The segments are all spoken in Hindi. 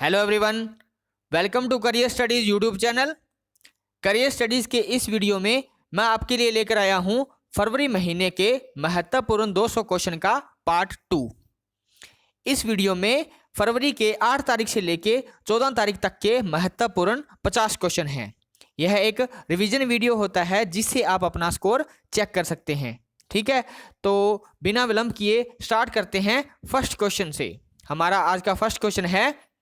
Hello everyone, welcome to career studies YouTube channel. Career studies के इस वीडियो में मैं आपके लिए लेकर आया हूं फरवरी महीने के महत्वपूर्ण 200 क्वेश्चन का पार्ट 2। इस वीडियो में फरवरी के 8 तारीख से लेके 14 तारीख तक के महत्वपूर्ण 50 क्वेश्चन हैं। यह एक रिवीजन वीडियो होता है जिससे आप अपना स्कोर चेक कर सकते हैं। ठीक है, तो बिना विलंब किए स्टार्ट करते हैं फर्स्ट क्वेश्चन से। हमारा आज का फर्स्ट क्वेश्चन है,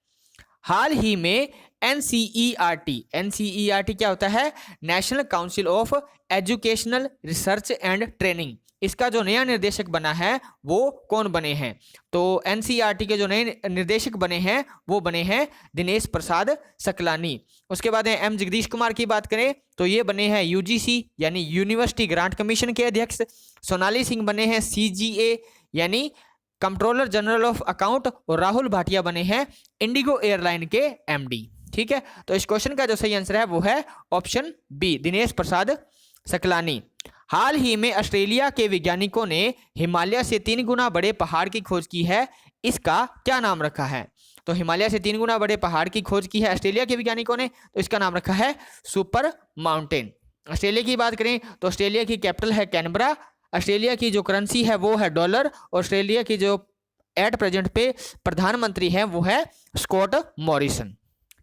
हाल ही में एनसीईआरटी क्या होता है? National council of educational research and training. इसका जो नया निर्देशक बना है वो कौन बने हैं? तो एनसीईआरटी के जो नए निर्देशक बने हैं वो बने हैं दिनेश प्रसाद सकलानी। उसके बाद एम जगदीश कुमार की बात करें तो ये बने हैं यूजीसी यानी यूनिवर्सिटी ग्रांट कमीशन के अध्यक्ष। सोनाली सिंह बने हैं सीजीए यानी कंट्रोलर जनरल ऑफ अकाउंट। और राहुल भाटिया बने हैं इंडिगो एयरलाइन के एमडी। ठीक है, तो इस क्वेश्चन का जो सही आंसर है वो है ऑप्शन बी, दिनेश प्रसाद सकलानी। हाल ही में ऑस्ट्रेलिया के वैज्ञानिकों ने हिमालय से 3 गुना बड़े पहाड़ की खोज की है, इसका क्या नाम रखा है? तो हिमालय से 3 गुना बड़े पहाड़ की खोज की है ऑस्ट्रेलिया के वैज्ञानिकों ने, तो इसका नाम रखा है सुपर माउंटेन। ऑस्ट्रेलिया की बात करें तो ऑस्ट्रेलिया की कैपिटल है कैनबरा। ऑस्ट्रेलिया की जो करेंसी है वो है डॉलर। ऑस्ट्रेलिया की जो एट प्रेजेंट पे प्रधानमंत्री हैं वो है स्कॉट मॉरिसन।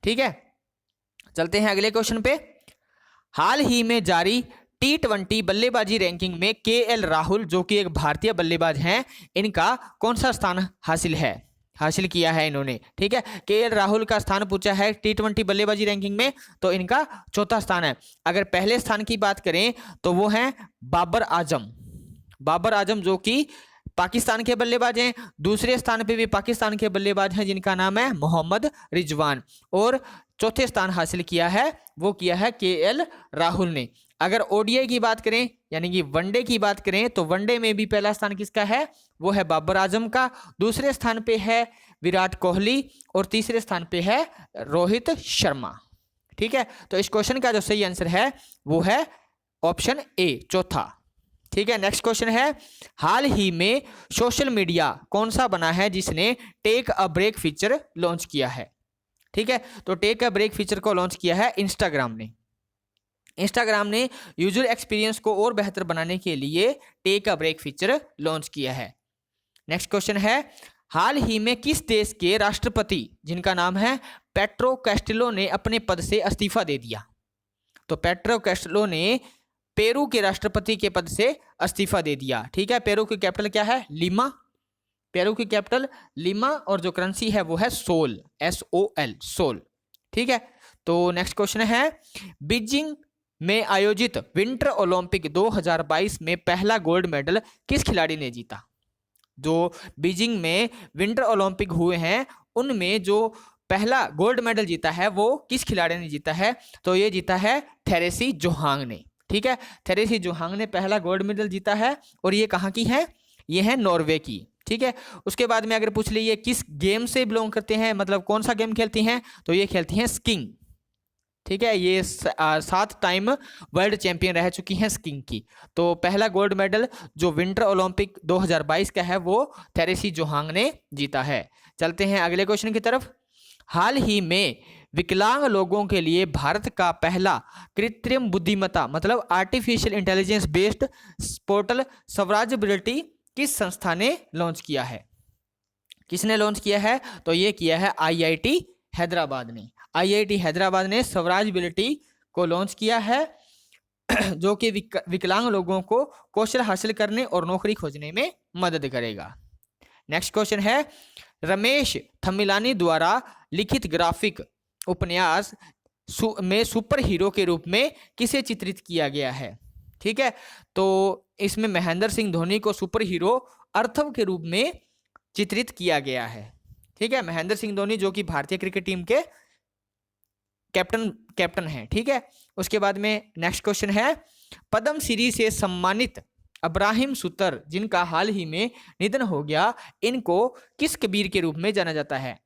ठीक है, चलते हैं अगले क्वेश्चन पे। हाल ही में जारी T20 बल्लेबाजी रैंकिंग में केएल राहुल जो कि एक भारतीय बल्लेबाज हैं, इनका कौन सा स्थान हासिल किया है इन्होंने? ठीक है, केएल राहुल का स्थान पूछा है T20 बल्लेबाजी रैंकिंग में, तो इनका चौथा स्थान है। अगर पहले स्थान की बात करें तो वो हैं बाबर आजम जो कि पाकिस्तान के बल्लेबाज हैं। दूसरे स्थान पे भी पाकिस्तान के बल्लेबाज हैं जिनका नाम है मोहम्मद रिजवान। और चौथे स्थान हासिल किया है वो किया है केएल राहुल ने। अगर ओडीआई की बात करें यानी कि वनडे की बात करें तो वनडे में भी पहला स्थान किसका है? वो है बाबर आजम का। दूसरे स्थान पे है विराट कोहली और तीसरे स्थान पे है रोहित शर्मा। ठीक है, तो इस क्वेश्चन का जो सही आंसर है वो है ऑप्शन ए, चौथा। ठीक है, नेक्स्ट क्वेश्चन है, हाल ही में सोशल मीडिया कौन सा बना है जिसने take a break feature launch किया है? ठीक है, तो टेक अ ब्रेक फीचर को लॉन्च किया है इंस्टाग्राम ने यूजर एक्सपीरियंस को और बेहतर बनाने के लिए take a break feature launch किया है। नेक्स्ट क्वेश्चन है, हाल ही में किस देश के राष्ट्रपति जिनका नाम है पेट्रो कैस्टिलो ने अपने पद से इस्तीफा दे दिया? तो पेट्रो कैस्टिलो ने पेरू के राष्ट्रपति के पद से इस्तीफा दे दिया। ठीक है, पेरू की कैपिटल क्या है? लीमा। पेरू की कैपिटल लीमा और जो करेंसी है वो है सोल, SOL, सोल। ठीक है, तो नेक्स्ट क्वेश्चन है, बीजिंग में आयोजित विंटर ओलंपिक 2022 में पहला गोल्ड मेडल किस खिलाड़ी ने जीता? जो बीजिंग में विंटर ओलंपिक हुए हैं उनमें जो पहला गोल्ड मेडल जीता है वो किस खिलाड़ी ने जीता है? तो ये जीता है थेरेसी जोहांग ने। ठीक है, थेरेसी जोहांग ने पहला गोल्ड मेडल जीता है और ये कहाँ की है? ये है नॉर्वे की। ठीक है, उसके बाद में अगर पूछ लीजिए किस गेम से बिलोंग करते हैं, मतलब कौन सा गेम खेलती हैं, तो ये खेलती हैं स्कीइंग। ठीक है, ये 7 टाइम वर्ल्ड चैंपियन रह चुकी हैं स्कीइंग की। तो पहला गोल्ड मेडल जो विंटर ओलंपिक 2022 का है वो थेरेसी जोहांग ने जीता है। चलते हैं अगले क्वेश्चन की तरफ। हाल ही में विकलांग लोगों के लिए भारत का पहला कृत्रिम बुद्धिमत्ता मतलब आर्टिफिशियल इंटेलिजेंस बेस्ड पोर्टल स्वराजबिलिटी किस संस्था ने लॉन्च किया है? किसने लॉन्च किया है? तो ये किया है IIT हैदराबाद ने। IIT हैदराबाद ने स्वराजबिलिटी को लॉन्च किया है जो कि विकलांग लोगों को कौशल हासिल करने और नौकरी खोजने में मदद करेगा। नेक्स्ट क्वेश्चन है, रमेश थमिलानी द्वारा लिखित ग्राफिक उपन्यास में सुपर हीरो के रूप में किसे चित्रित किया गया है? ठीक है, तो इसमें महेंद्र सिंह धोनी को सुपर हीरो अर्थव के रूप में चित्रित किया गया है। ठीक है, महेंद्र सिंह धोनी जो कि भारतीय क्रिकेट टीम के कैप्टन हैं। ठीक है, उसके बाद में नेक्स्ट क्वेश्चन है, पद्म श्री से सम्मानित अब्राहिम सुतर जिनका हाल ही में निधन हो गया, इनको किस कबीर के रूप में जाना जाता है?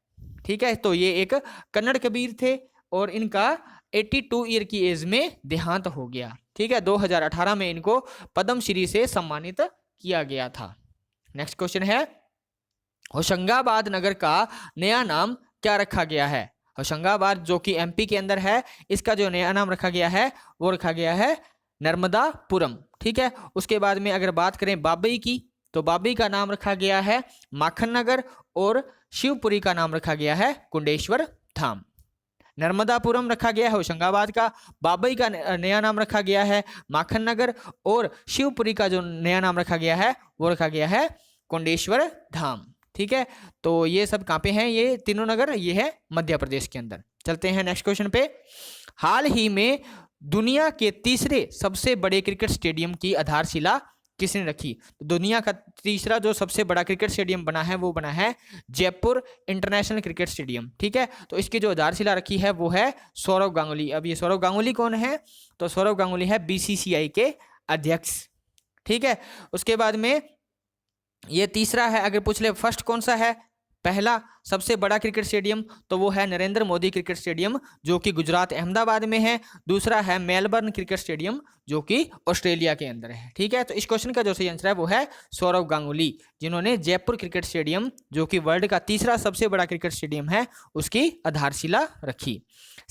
ठीक है, तो ये एक कन्नड़ कबीर थे और इनका 82 ईयर की एज में देहांत हो गया। ठीक है, 2018 में इनको पद्म श्री से सम्मानित किया गया था। नेक्स्ट क्वेश्चन है, होशंगाबाद नगर का नया नाम क्या रखा गया है? होशंगाबाद जो कि एमपी के अंदर है, इसका जो नया नाम रखा गया है वो रखा गया है नर्मदापुरम। ठीक है। उसके बाद में अगर बात करें बाबई की, तो बाबई का नाम रखा गया है माखन नगर और शिवपुरी का नाम रखा गया है कुंडेश्वर धाम। नर्मदापुरम रखा गया है होशंगाबाद का, बाबई का नया नाम रखा गया है माखन नगर और शिवपुरी का जो नया नाम रखा गया है वो रखा गया है कुंडेश्वर धाम। ठीक है। तो ये सब कहाँ पे हैं? ये तीनों नगर ये है मध्य प्रदेश के अंदर। चलते हैं नेक्स्ट क्वेश्चन पे। हाल ही में दुनिया के तीसरे सबसे बड़े क्रिकेट स्टेडियम की आधारशिला किसने रखी? तो दुनिया का तीसरा जो सबसे बड़ा क्रिकेट स्टेडियम बना है वो बना है जयपुर इंटरनेशनल क्रिकेट स्टेडियम। ठीक है। तो इसकी जो आधारशिला रखी है वो है सौरव गांगुली। अब ये सौरव गांगुली कौन है? तो सौरव गांगुली है बीसीसीआई के अध्यक्ष। ठीक है। उसके बाद में ये तीसरा है। अगर पूछ ले फर्स्ट कौन सा है, पहला सबसे बड़ा क्रिकेट स्टेडियम, तो वो है नरेंद्र मोदी क्रिकेट स्टेडियम जो कि गुजरात अहमदाबाद में है। दूसरा है मेलबर्न क्रिकेट स्टेडियम जो कि ऑस्ट्रेलिया के अंदर है। ठीक है। तो इस क्वेश्चन का जो सही आंसर है वो है सौरव गांगुली, जिन्होंने जयपुर क्रिकेट स्टेडियम जो कि वर्ल्ड का तीसरा सबसे बड़ा क्रिकेट स्टेडियम है उसकी आधारशिला रखी।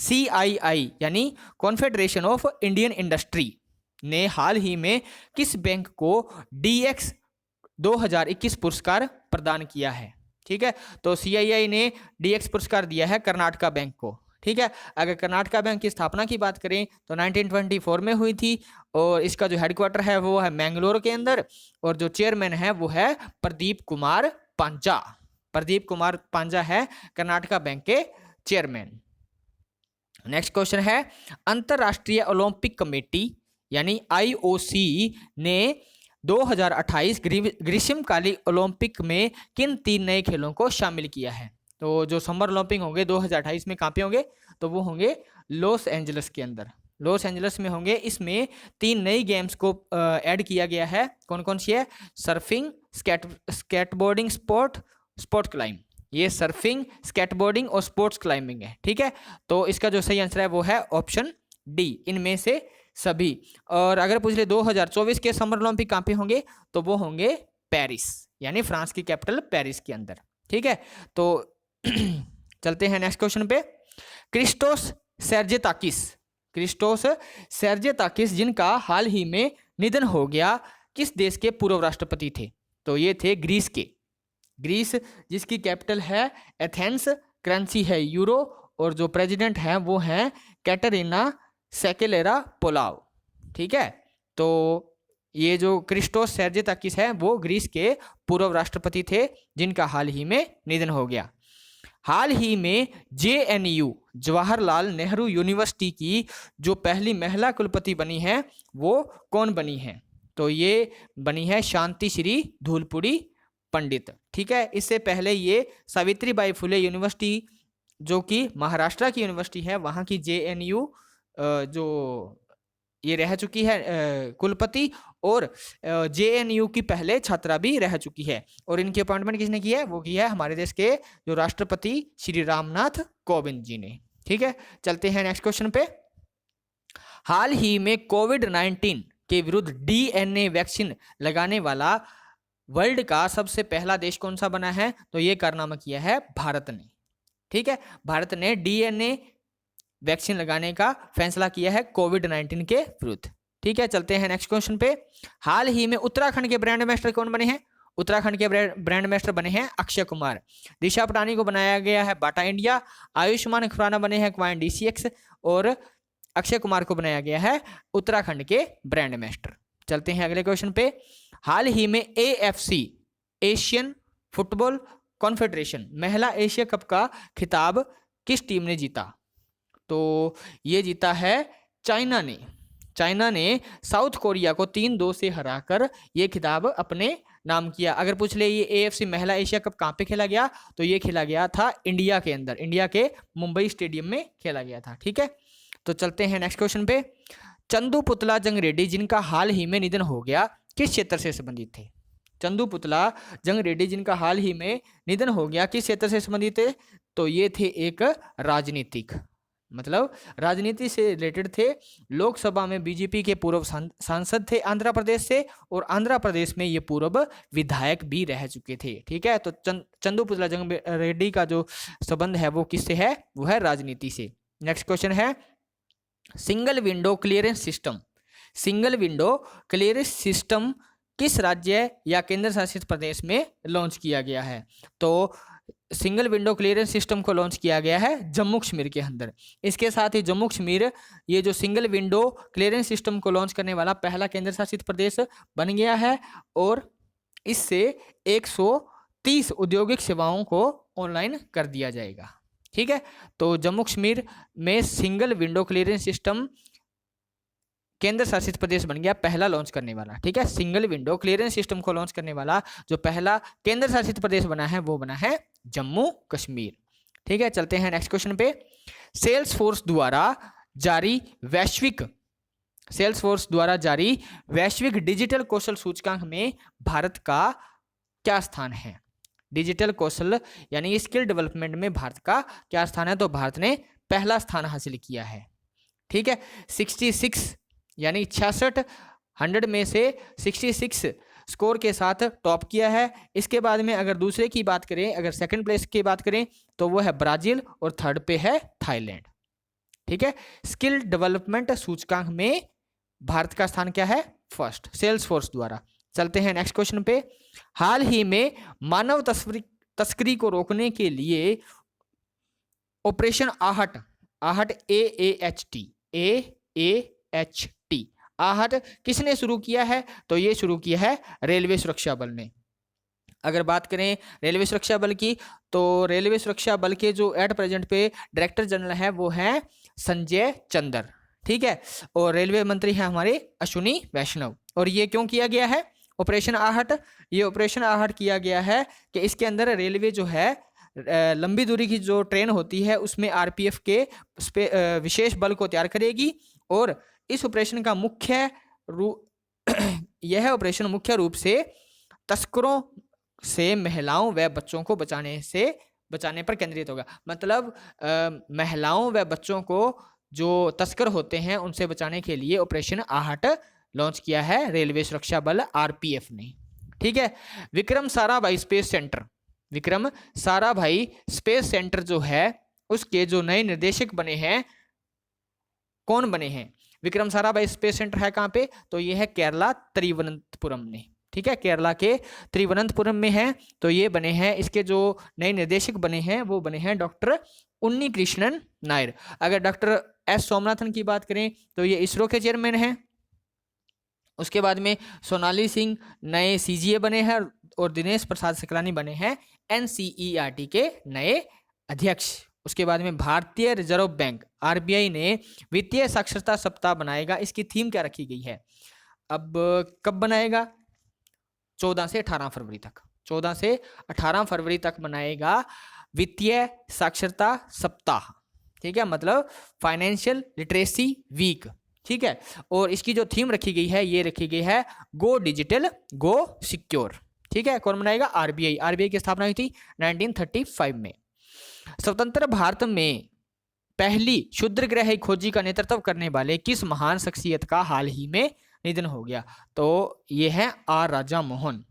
CII यानी कॉन्फेडरेशन ऑफ इंडियन इंडस्ट्री ने हाल ही में किस बैंक को DX 2021 पुरस्कार प्रदान किया है? ठीक है। तो CII ने DX पुरस्कार दिया है कर्नाटका बैंक को। ठीक है। अगर कर्नाटका बैंक की स्थापना की बात करें तो 1924 में हुई थी और इसका जो हेडक्वार्टर है वो है मैंगलोर के अंदर और जो चेयरमैन है वो है प्रदीप कुमार पांजा। प्रदीप कुमार पांजा है कर्नाटका बैंक के चेयरमैन। नेक्स्ट क्वेश्चन है, अंतरराष्ट्रीय ओलंपिक कमेटी यानी IOC ने 2028 ग्रीष्मकालीन ओलंपिक में किन 3 नए खेलों को शामिल किया है? तो जो समर ओलंपिक होंगे 2028 में कहाँ पे होंगे? तो वो होंगे लॉस एंजल्स के अंदर। लॉस एंजल्स में होंगे। इसमें 3 नई गेम्स को ऐड किया गया है। कौन कौन सी है? Surfing, skateboarding, sport climb. ये सर्फिंग, स्केटबोर्डिंग और स्पोर्ट्स क्लाइंबिंग है। ठीक है। तो इसका जो सही आंसर है वो है ऑप्शन डी, इनमें से सभी। और अगर पूछ ले 2024 के समर ओलंपिक कहाँ पे होंगे? तो वो होंगे पेरिस यानी फ्रांस की कैपिटल पेरिस के अंदर। ठीक है। तो चलते हैं नेक्स्ट क्वेश्चन पे। क्रिस्टोस सेर्जेताकिस जिनका हाल ही में निधन हो गया, किस देश के पूर्व राष्ट्रपति थे? तो ये थे ग्रीस के। ग्रीस जिसकी कैपिटल है एथेंस, करेंसी है यूरो और जो प्रेसिडेंट है वो है कैटरीना सेकेलेरापोलाउ। ठीक है। तो ये जो क्रिस्टोस सेर्जेताकिस है वो ग्रीस के पूर्व राष्ट्रपति थे जिनका हाल ही में निधन हो गया। हाल ही में JNU जवाहरलाल नेहरू यूनिवर्सिटी की जो पहली महिला कुलपति बनी है वो कौन बनी है? तो ये बनी है शांति श्री धूलपुरी पंडित। ठीक है। इससे पहले ये सावित्रीबाई फुले यूनिवर्सिटी जो कि महाराष्ट्र की यूनिवर्सिटी है वहाँ की JNU जो ये रह चुकी है कुलपति और JNU की पहले छात्रा भी रह चुकी है। और इनकी अपॉइंटमेंट किसने की है? वो की है हमारे देश के जो राष्ट्रपति श्री रामनाथ कोविंद जी ने। ठीक है। चलते हैं नेक्स्ट क्वेश्चन पे। हाल ही में कोविड-19 के विरुद्ध DNA वैक्सीन लगाने वाला वर्ल्ड का सबसे पहला देश कौन सा बना है? तो ये कारनामा किया है भारत ने। ठीक है। भारत ने DNA वैक्सीन लगाने का फैसला किया है कोविड-19 के विरुद्ध। ठीक है। चलते हैं नेक्स्ट क्वेश्चन पे। हाल ही में उत्तराखंड के ब्रांड एम्बेसडर कौन बने हैं? उत्तराखंड के ब्रांड एम्बेसडर बने हैं अक्षय कुमार। दिशा पटानी को बनाया गया है बाटा इंडिया। आयुष्मान खुराना बने हैं क्वाइन DCX और अक्षय कुमार को बनाया गया है उत्तराखंड के ब्रांड एम्बेसडर। चलते हैं अगले क्वेश्चन पे। हाल ही में AFC एशियन फुटबॉल कॉन्फेडरेशन महिला एशिया कप का खिताब किस टीम ने जीता? तो ये जीता है चाइना ने। चाइना ने साउथ कोरिया को 3-2 से हराकर ये खिताब अपने नाम किया। अगर पूछ ले ये AFC महिला एशिया कप कहाँ पे खेला गया? तो ये खेला गया था इंडिया के अंदर, इंडिया के मुंबई स्टेडियम में खेला गया था। ठीक है। तो चलते हैं नेक्स्ट क्वेश्चन पे। चंदू पुतला जंग रेड्डी जिनका हाल ही में निधन हो गया किस क्षेत्र से संबंधित थे? चंदू पुतला जंग रेड्डी जिनका हाल ही में निधन हो गया किस क्षेत्र से संबंधित थे? तो ये थे एक राजनीतिक। मतलब राजनीति से रिलेटेड थे। लोकसभा में बीजेपी के पूर्व सांसद थे आंध्र प्रदेश से, और आंध्र प्रदेश में ये पूर्व विधायक भी रह चुके थे। ठीक है, तो चंदू पुतला जंग रेड्डी का जो संबंध है वो किससे है? वो है राजनीति से। नेक्स्ट क्वेश्चन है single window clearance system. Single window clearance system किस राज्य या केंद्र शासित प्रदेश में लॉन्च किया गया है? तो सिंगल विंडो क्लियरेंस सिस्टम को लॉन्च किया गया है जम्मू कश्मीर के अंदर। इसके साथ ही जम्मू कश्मीर ये जो सिंगल विंडो क्लियरेंस सिस्टम को लॉन्च करने वाला पहला केंद्र शासित प्रदेश बन गया है, और इससे 130 औद्योगिक सेवाओं को ऑनलाइन कर दिया जाएगा। ठीक है, तो जम्मू कश्मीर में सिंगल विंडो क्लियरेंस सिस्टम केंद्र शासित प्रदेश बन गया पहला लॉन्च करने वाला। ठीक है, सिंगल विंडो क्लियरेंस सिस्टम को लॉन्च करने वाला जो पहला केंद्र शासित प्रदेश बना है वो बना है जम्मू कश्मीर। ठीक है, चलते हैं नेक्स्ट क्वेश्चन पे। सेल्स फोर्स द्वारा जारी वैश्विक डिजिटल कौशल सूचकांक में भारत का क्या स्थान है? डिजिटल कौशल यानी स्किल डेवलपमेंट में भारत का क्या स्थान है? तो भारत ने पहला स्थान हासिल किया है। ठीक है, 66 यानी 66 100 में से 66 स्कोर के साथ टॉप किया है। इसके बाद में अगर दूसरे की बात करें, अगर सेकंड प्लेस की बात करें तो वो है ब्राजील, और थर्ड पे है थाईलैंड। ठीक है, स्किल डेवलपमेंट सूचकांक में भारत का स्थान क्या है? फर्स्ट, सेल्स फोर्स द्वारा। चलते हैं नेक्स्ट क्वेश्चन पे। हाल ही में मानव तस्करी को रोकने के लिए ऑपरेशन आहट आहट किसने शुरू किया है? तो ये शुरू किया है रेलवे सुरक्षा बल ने। अगर बात करें रेलवे सुरक्षा बल की, तो रेलवे सुरक्षा बल के जो एट प्रेजेंट पे डायरेक्टर जनरल है वो है संजय चंद्र। ठीक है, और रेलवे मंत्री है हमारे अश्विनी वैष्णव। और ये क्यों किया गया है ऑपरेशन आहट? ये ऑपरेशन आहट किया गया है कि इसके अंदर रेलवे जो है लंबी दूरी की जो ट्रेन होती है उसमें आरपीएफ के विशेष बल को तैयार करेगी, और इस ऑपरेशन का यह ऑपरेशन मुख्य रूप से तस्करों से महिलाओं व बच्चों को बचाने पर केंद्रित होगा। मतलब महिलाओं व बच्चों को जो तस्कर होते हैं उनसे बचाने के लिए ऑपरेशन आहट लॉन्च किया है रेलवे सुरक्षा बल आरपीएफ ने। ठीक है, विक्रम साराभाई स्पेस सेंटर जो है उसके जो नए निर्देशक बने हैं, कौन बने हैं? विक्रम साराभाई स्पेस सेंटर है कहाँ पे? तो ये है केरला तिरुवनंतपुरम में। ठीक है, केरला के तिरुवनंतपुरम में है। तो ये बने हैं, इसके जो नए निर्देशक बने हैं वो बने हैं डॉक्टर उन्नी कृष्णन नायर। अगर डॉक्टर एस सोमनाथन की बात करें तो ये इसरो के चेयरमैन हैं। उसके बाद में सोनाली सिंह नए सीजीए बने हैं, और दिनेश प्रसाद सकलानी बने हैं एनसीईआरटी के नए अध्यक्ष। उसके बाद में भारतीय रिजर्व बैंक आरबीआई ने वित्तीय साक्षरता सप्ताह बनाएगा। इसकी थीम क्या रखी गई है? अब कब बनाएगा? 14 से 18 फरवरी तक। 14 से 18 फरवरी तक बनाएगा वित्तीय साक्षरता सप्ताह। ठीक है, मतलब फाइनेंशियल लिटरेसी वीक। ठीक है, और इसकी जो थीम रखी गई है ये रखी गई है गो डिजिटल गो सिक्योर। ठीक है, कौन बनाएगा? आरबीआई की स्थापना हुई थी 1935 में। स्वतंत्र भारत में पहली क्षुद्रग्रही खोजी का नेतृत्व करने वाले किस महान शख्सियत का हाल ही में निधन हो गया? तो ये है आर राजा मोहन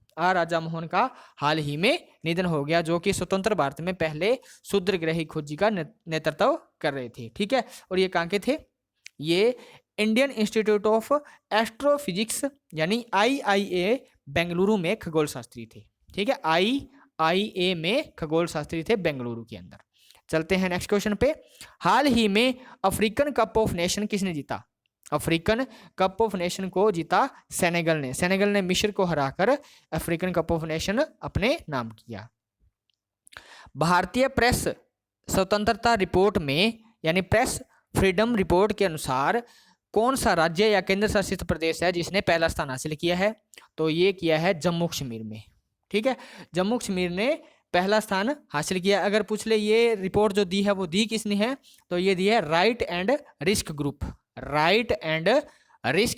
का हाल ही में निधन हो गया, जो कि स्वतंत्र भारत में पहले क्षुद्रग्रही खोजी का नेतृत्व कर रहे थे। ठीक है, और ये कहाँ के थे? ये इंडियन इंस्टीट्यूट ऑफ एस्ट्रोफिजिक्स यानी IIA बेंगलुरु में खगोल शास्त्री थे। ठीक है, IIA में खगोल शास्त्री थे बेंगलुरु के अंदर। चलते हैं नेक्स्ट क्वेश्चन पे। हाल ही में अफ्रीकन कप ऑफ नेशन किसने जीता? अफ्रीकन कप ऑफ नेशन को जीता सेनेगल ने मिस्र को हराकर अफ्रीकन कप ऑफ नेशन अपने नाम किया। भारतीय प्रेस स्वतंत्रता रिपोर्ट में यानी प्रेस फ्रीडम रिपोर्ट के अनुसार कौन सा राज्य या केंद्र शासित प्रदेश है जिसने पहला स्थान हासिल किया है? तो ये किया है जम्मू कश्मीर में। ठीक है, जम्मू कश्मीर ने पहला स्थान हासिल किया। अगर पूछ ले ये रिपोर्ट जो दी है वो दी किसने है? तो ये दी है राइट एंड रिस्क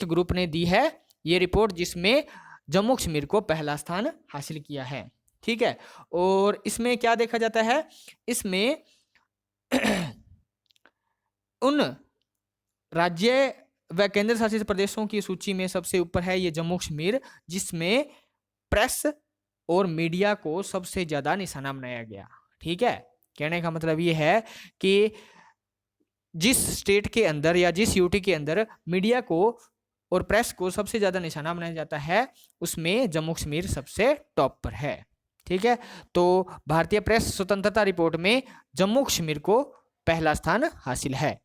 ग्रुप ने दी है ये रिपोर्ट, जिसमें जम्मू कश्मीर को पहला स्थान हासिल किया है। ठीक है, और इसमें क्या देखा जाता है? इसमें उन राज्य व केंद्र शासित प्रदेशों की सूची में सबसे ऊपर है ये जम्मू कश्मीर, जिसमें प्रेस और मीडिया को सबसे ज्यादा निशाना बनाया गया। ठीक है, कहने का मतलब ये है कि जिस स्टेट के अंदर या जिस यूटी के अंदर मीडिया को और प्रेस को सबसे ज्यादा निशाना बनाया जाता है, उसमें जम्मू कश्मीर सबसे टॉप पर है। ठीक है, तो भारतीय प्रेस स्वतंत्रता रिपोर्ट में जम्मू कश्मीर को पहला स्थान हासिल है।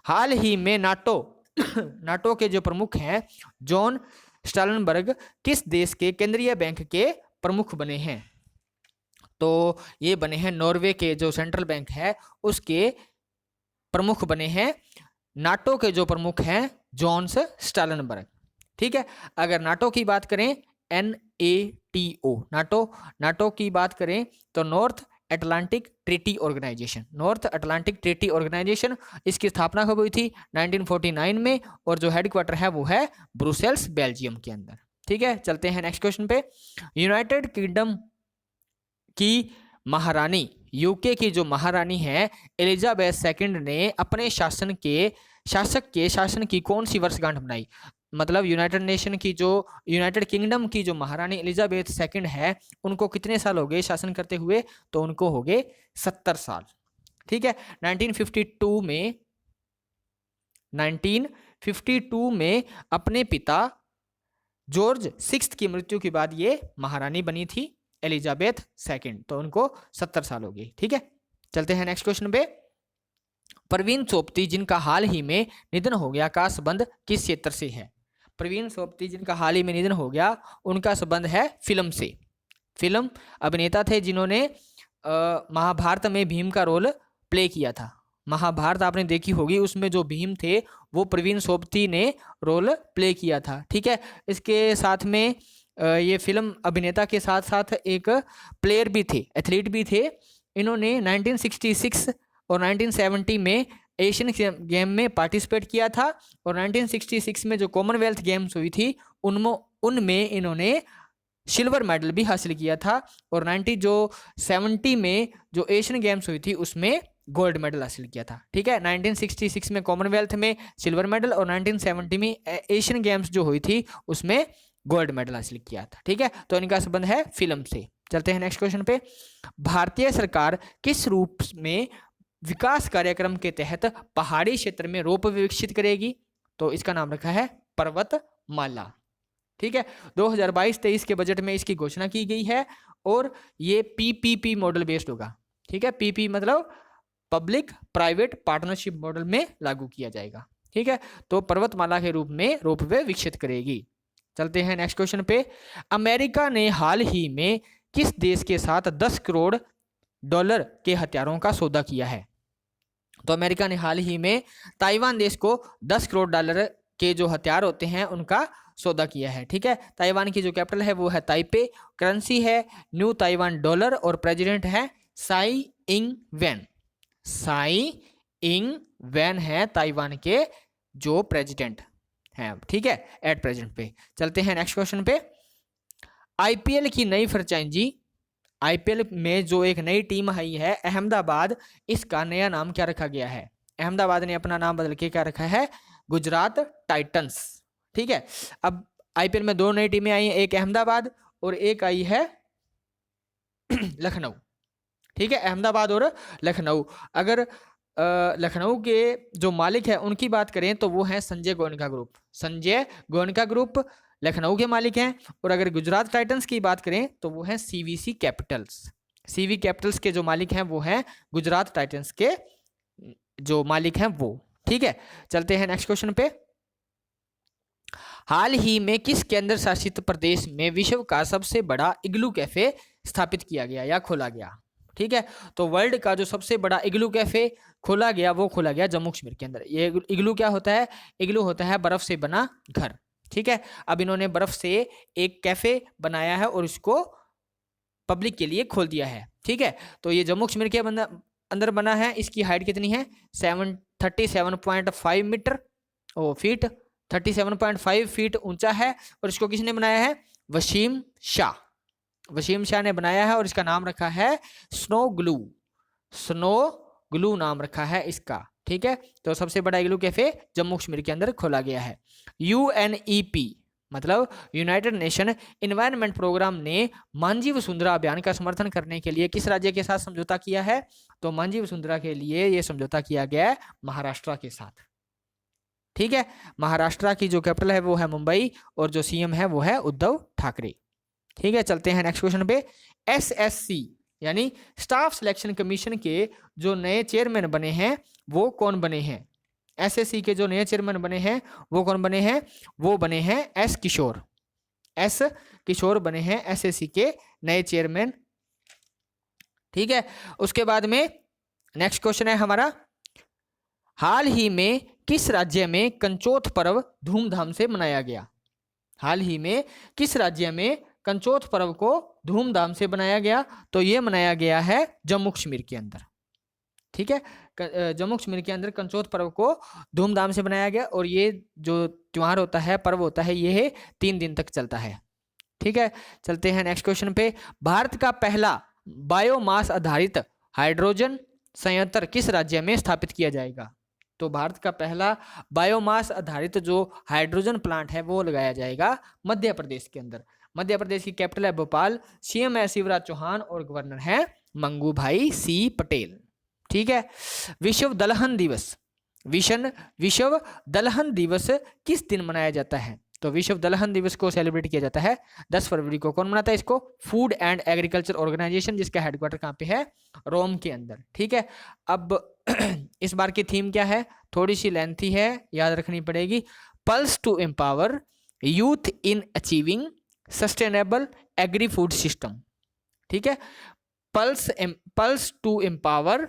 हाल ही में नाटो के जो प्रमुख हैं जॉन स्टालनबर्ग किस देश के केंद्रीय बैंक के प्रमुख बने हैं? तो ये बने हैं नॉर्वे के जो सेंट्रल बैंक है उसके प्रमुख बने हैं। नाटो के जो प्रमुख हैं जॉन्स स्टालनबर्ग। ठीक है, अगर नाटो की बात करें NATO, नाटो की बात करें तो North Atlantic Treaty Organization, North Atlantic Treaty Organization, इसकी स्थापना कब हुई थी? 1949 में, और जो हेडक्वार्टर है वो है ब्रुसेल्स, बेल्जियम के अंदर। ठीक है, चलते हैं नेक्स्ट क्वेश्चन पे। यूनाइटेड किंगडम की महारानी, यूके की जो महारानी है एलिजाबेथ सेकंड ने अपने शासक के शासन की कौन सी वर्षगांठ मनाई? मतलब यूनाइटेड किंगडम की जो महारानी एलिजाबेथ सेकंड है उनको कितने साल हो गए शासन करते हुए? तो उनको हो गए 70 साल। ठीक है, 1952 में अपने पिता जॉर्ज 6 की मृत्यु के बाद ये महारानी बनी थी एलिजाबेथ सेकंड, तो उनको 70 साल हो गई। ठीक है, चलते हैं नेक्स्ट क्वेश्चन पे। प्रवीण सोपती जिनका हाल ही में निधन हो गया का संबंध किस क्षेत्र से है? प्रवीण सोपती जिनका हाल ही में निधन हो गया उनका संबंध है फिल्म से। फिल्म अभिनेता थे जिन्होंने महाभारत में भीम का रोल प्ले किया था। महाभारत आपने देखी होगी, उसमें जो भीम थे वो प्रवीण सोपती ने रोल प्ले किया था। ठीक है, इसके साथ में ये फिल्म अभिनेता के साथ साथ एक प्लेयर भी थे, एथलीट भी थे। इन्होंने 1966 और 1970 में एशियन गेम में पार्टिसिपेट किया था, और 1966 में जो कॉमनवेल्थ गेम्स हुई थी उनमें इन्होंने सिल्वर मेडल भी हासिल किया था, और 1970 में जो एशियन गेम्स हुई थी उसमें गोल्ड मेडल हासिल किया था। ठीक है, 1966 में कॉमनवेल्थ में सिल्वर मेडल और 1970 में एशियन गेम्स जो हुई थी उसमें गोल्ड मेडल हासिल किया था। ठीक है, तो इनका संबंध है फिल्म से। चलते हैं नेक्स्ट क्वेश्चन पे। भारतीय सरकार किस रूप में विकास कार्यक्रम के तहत पहाड़ी क्षेत्र में रोपवे विकसित करेगी? तो इसका नाम रखा है पर्वतमाला। ठीक है, 2022-23 के बजट में इसकी घोषणा की गई है, और ये PPP मॉडल बेस्ड होगा। ठीक है, PP मतलब पब्लिक प्राइवेट पार्टनरशिप मॉडल में लागू किया जाएगा। ठीक है, तो पर्वतमाला के रूप में रोपवे विकसित करेगी। चलते हैं नेक्स्ट क्वेश्चन पे। अमेरिका ने हाल ही में किस देश के साथ 10 करोड़ डॉलर के हथियारों का सौदा किया है? तो अमेरिका ने हाल ही में ताइवान देश को 10 करोड़ डॉलर के जो हथियार होते हैं उनका सौदा किया है। ठीक है, ताइवान की जो कैपिटल है वो है ताइपे, करेंसी है न्यू ताइवान डॉलर, और प्रेसिडेंट है साई इंग वेन है ताइवान के जो प्रेसिडेंट हैं। ठीक है, एट प्रेजेंट पे। चलते हैं नेक्स्ट क्वेश्चन पे। आईपीएल की नई फ्रेंचाइजी, आईपीएल में जो एक नई टीम आई है अहमदाबाद, इसका नया नाम क्या रखा गया है? अहमदाबाद ने अपना नाम बदल के क्या रखा है? गुजरात टाइटंस। ठीक है, अब आईपीएल में 2 नई टीमें आई हैं, एक अहमदाबाद और एक आई है लखनऊ। ठीक है, अहमदाबाद और लखनऊ। अगर लखनऊ के जो मालिक है उनकी बात करें तो वो है संजय गोयनका ग्रुप। संजय गोयनका ग्रुप लखनऊ के मालिक हैं। और अगर गुजरात टाइटंस की बात करें तो वो है सीवीसी कैपिटल्स। सीवी कैपिटल्स के जो मालिक हैं वो हैं गुजरात टाइटंस के जो मालिक हैं वो। ठीक है, चलते हैं नेक्स्ट क्वेश्चन पे। हाल ही में किस केंद्र शासित प्रदेश में विश्व का सबसे बड़ा इग्लू कैफे स्थापित किया गया या खोला गया? ठीक है, तो वर्ल्ड का जो सबसे बड़ा इग्लू कैफे खोला गया वो खोला गया जम्मू कश्मीर के अंदर। ये इग्लू क्या होता है? इग्लू होता है बर्फ से बना घर। ठीक है, अब इन्होंने बर्फ से एक कैफे बनाया है और इसको पब्लिक के लिए खोल दिया है। ठीक है, तो ये जम्मू कश्मीर के अंदर बना है। इसकी हाइट कितनी है? 37.5 मीटर ओ फीट, 37.5 फीट ऊंचा है। और इसको किसने बनाया है? वसीम शाह ने बनाया है, और इसका नाम रखा है स्नो ग्लू नाम रखा है इसका। ठीक है, तो सबसे बड़ा इग्लू कैफे जम्मू कश्मीर के अंदर खोला गया है। UNEP मतलब यूनाइटेड नेशन इन्वायरमेंट प्रोग्राम ने मांझी वसुंधरा अभियान का समर्थन करने के लिए किस राज्य के साथ समझौता किया है? तो मांझी वसुंधरा के लिए यह समझौता किया गया है महाराष्ट्र के साथ। ठीक है, महाराष्ट्र की जो कैपिटल है वो है मुंबई और जो CM है वो है उद्धव ठाकरे। ठीक है, चलते हैं नेक्स्ट क्वेश्चन पे। SSC यानी स्टाफ सिलेक्शन कमीशन के जो नए चेयरमैन बने हैं वो कौन बने हैं? SSC के जो नए चेयरमैन बने हैं वो कौन बने हैं? वो बने हैं S किशोर बने हैं SSC के नए चेयरमैन। ठीक है, उसके बाद में नेक्स्ट क्वेश्चन है हमारा, हाल ही में किस राज्य में कंचोथ पर्व धूमधाम से मनाया गया? हाल ही में किस राज्य में कंचोथ पर्व को धूमधाम से बनाया गया? तो ये मनाया गया है जम्मू कश्मीर के अंदर। ठीक है, जम्मू कश्मीर के अंदर कंचोथ पर्व को धूमधाम से बनाया गया और ये जो त्योहार होता है, पर्व होता है, ये 3 दिन तक चलता है। ठीक है, चलते हैं नेक्स्ट क्वेश्चन पे। भारत का पहला बायोमास आधारित हाइड्रोजन संयंत्र किस राज्य में स्थापित किया जाएगा? तो भारत का पहला बायोमास आधारित जो हाइड्रोजन प्लांट है वो लगाया जाएगा मध्य प्रदेश के अंदर। मध्य प्रदेश की कैपिटल है भोपाल, CM है शिवराज चौहान और गवर्नर है मंगूभाई C पटेल। ठीक है, विश्व दलहन दिवस किस दिन मनाया जाता है? तो विश्व दलहन दिवस को सेलिब्रेट किया जाता है 10 फरवरी को। कौन मनाता है इसको? फूड एंड एग्रीकल्चर ऑर्गेनाइजेशन, जिसका हेडक्वार्टर कहाँ पे है? रोम के अंदर। ठीक है, अब इस बार की थीम क्या है? थोड़ी सी लेंथी है, याद रखनी पड़ेगी। Pulse to empower youth in achieving sustainable agrifood system. ठीक है, pulse to empower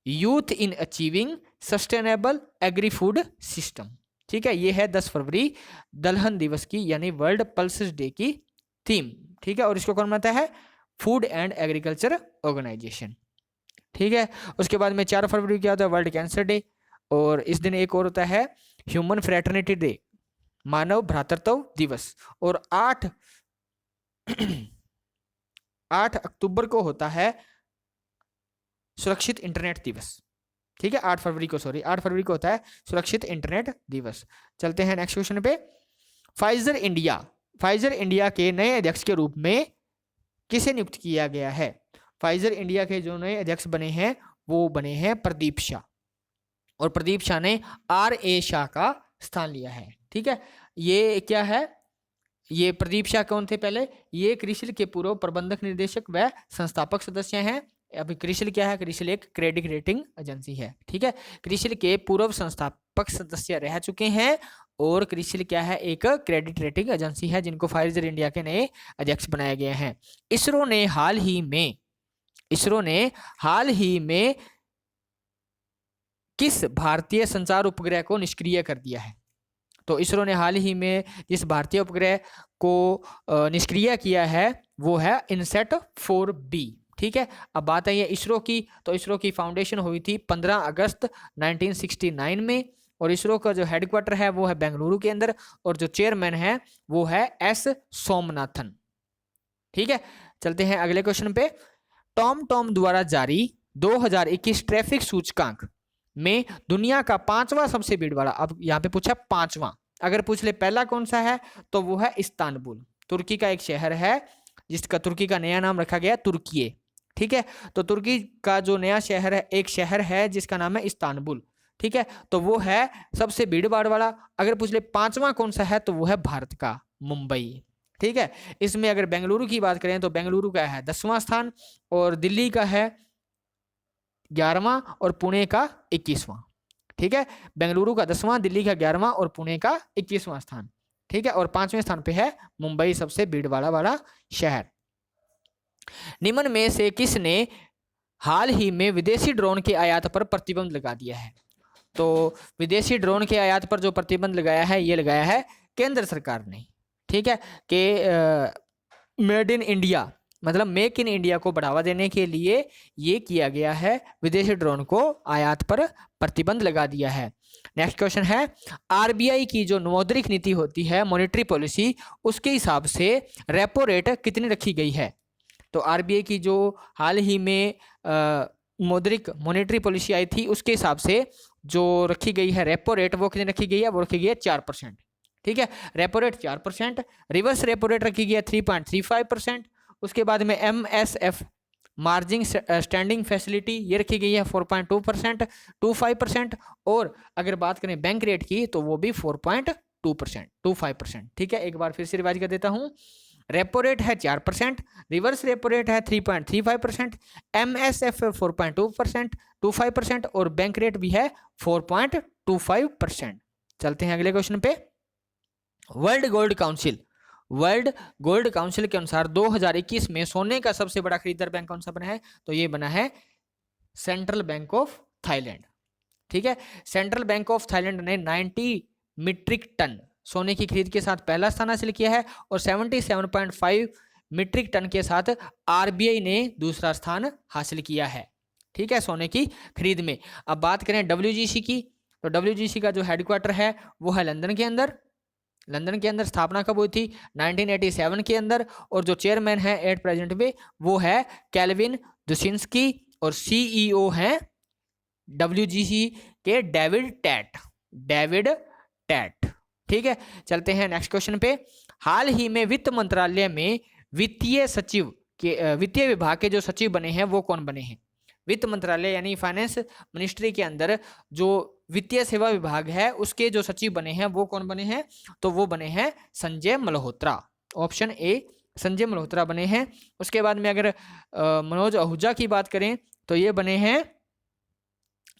youth in achieving sustainable agrifood system. ठीक है, ये है 10 फरवरी दलहन दिवस की यानी वर्ल्ड पल्सेस डे की थीम। ठीक है, और इसको कौन मनाता है? Food and agriculture organization. ठीक है, उसके बाद में 4 फरवरी क्या होता है? World cancer day. और इस दिन एक और होता है ह्यूमन फ्रेटर्निटी डे, मानव भ्रातृत्व दिवस। और 8 अक्टूबर को होता है सुरक्षित इंटरनेट दिवस। ठीक है, 8 फरवरी को होता है सुरक्षित इंटरनेट दिवस। चलते हैं नेक्स्ट क्वेश्चन पे। फाइजर इंडिया के नए अध्यक्ष के रूप में किसे नियुक्त किया गया है? फाइजर इंडिया के जो नए अध्यक्ष बने हैं वो बने हैं प्रदीप शाह, और प्रदीप शाह ने RA शाह का स्थान लिया है। ठीक है, ये क्या है? ये प्रदीप शाह कौन थे पहले? ये क्रिसिल के पूर्व प्रबंधक निदेशक व संस्थापक सदस्य हैं। अभी क्रिसिल क्या है? क्रिसिल एक क्रेडिट रेटिंग एजेंसी है। ठीक है, क्रिसिल के पूर्व संस्थापक सदस्य रह चुके हैं और क्रिसिल क्या है? एक क्रेडिट रेटिंग एजेंसी है जिनको फाइजर इंडिया के नए अध्यक्ष बनाए गए हैं। इसरो ने हाल ही में किस भारतीय संचार उपग्रह को निष्क्रिय कर दिया है? तो इसरो ने हाल ही में जिस भारतीय उपग्रह को निष्क्रिय किया है वो है इनसेट 4B। ठीक है, अब बात है ये इसरो की, तो इसरो की फाउंडेशन हुई थी 15 अगस्त 1969 में और इसरो का जो हेडक्वार्टर है वो है बेंगलुरु के अंदर और जो चेयरमैन है वो है S सोमनाथन। ठीक है, चलते हैं अगले क्वेश्चन पे। टॉम द्वारा जारी 2021 ट्रैफिक सूचकांक में दुनिया का 5वां सबसे भीड़ वाला, अब यहाँ पे पूछा 5वां, अगर पूछ ले पहला कौन सा है तो वो है इस्तांबुल। तुर्की का एक शहर है जिसका तुर्की का नया नाम रखा गया तुर्कीये। ठीक है, तो तुर्की का जो नया शहर है, एक शहर है जिसका नाम है इस्तांबुल। ठीक है, तो वो है सबसे भीड़ भाड़ वाला। अगर पूछ ले 5वां कौन सा है तो वो है भारत का मुंबई। ठीक है, इसमें अगर बेंगलुरु की बात करें तो बेंगलुरु का है 10वां स्थान और दिल्ली का है 11वां और पुणे का 21वां। ठीक है, बेंगलुरु का 10वां, दिल्ली का 11वां और पुणे का 21वां स्थान। ठीक है, और 5वें स्थान पे है मुंबई, सबसे भीड़ वाला शहर। निम्न में से किसने हाल ही में विदेशी ड्रोन के आयात पर प्रतिबंध लगा दिया है? तो विदेशी ड्रोन के आयात पर जो प्रतिबंध लगाया है ये लगाया है केंद्र सरकार ने। ठीक है, कि मेड इन इंडिया मतलब मेक इन इंडिया को बढ़ावा देने के लिए ये किया गया है, विदेशी ड्रोन को आयात पर प्रतिबंध लगा दिया है। नेक्स्ट क्वेश्चन है, RBI की जो मौद्रिक नीति होती है, मॉनेटरी पॉलिसी, उसके हिसाब से रेपो रेट कितनी रखी गई है? तो RBI की जो हाल ही में मौद्रिक मॉनेटरी पॉलिसी आई थी उसके हिसाब से जो रखी गई है रेपो रेट वो कितनी रखी गई है, वो रखी गई है 4%। ठीक है, repo rate 4%, reverse repo rate रखी गई है 3.35%। उसके बाद में MSF मार्जिन स्टैंडिंग फैसिलिटी ये रखी गई है 4.2%, 25%। और अगर बात करें बैंक रेट की तो वो भी 4.2%, 25%। ठीक है, एक बार फिर से रिवाइज कर देता हूँ। रेपो रेट है 4%, रिवर्स रेपो रेट है 3.35%, MSF 4.2%, 25% और बैंक रेट भी है 4.25%। चलते हैं अगले क्वेश्चन पे। वर्ल्ड गोल्ड काउंसिल के अनुसार 2021 में सोने का सबसे बड़ा खरीदार बैंक कौन सा बना है, तो ये बना है सेंट्रल बैंक ऑफ थाईलैंड। ठीक है, सेंट्रल बैंक ऑफ थाईलैंड ने 90 मीट्रिक टन सोने की खरीद के साथ पहला स्थान हासिल किया है और 77.5 मीट्रिक टन के साथ RBI ने दूसरा स्थान हासिल किया है। ठीक है, सोने की खरीद में। अब बात करें WGC की, तो WGC का जो हेडक्वार्टर है वो है लंदन के अंदर। लंदन के अंदर स्थापना कब हुई थी, 1987 के अंदर। और जो चेयरमैन है एट प्रेजेंट में वो है केल्विन दुशिंस्की और CEO हैं WGC के डेविड टैट। ठीक है, चलते हैं नेक्स्ट क्वेश्चन पे। हाल ही में वित्त मंत्रालय में वित्तीय विभाग के जो सचिव बने हैं वो कौन बने हैं। वित्त मंत्रालय यानी फाइनेंस मिनिस्ट्री के अंदर जो वित्तीय सेवा विभाग है उसके जो सचिव बने हैं वो कौन बने हैं, तो वो बने हैं संजय मल्होत्रा। ऑप्शन ए संजय मल्होत्रा बने हैं। उसके बाद में अगर मनोज आहूजा की बात करें तो ये बने हैं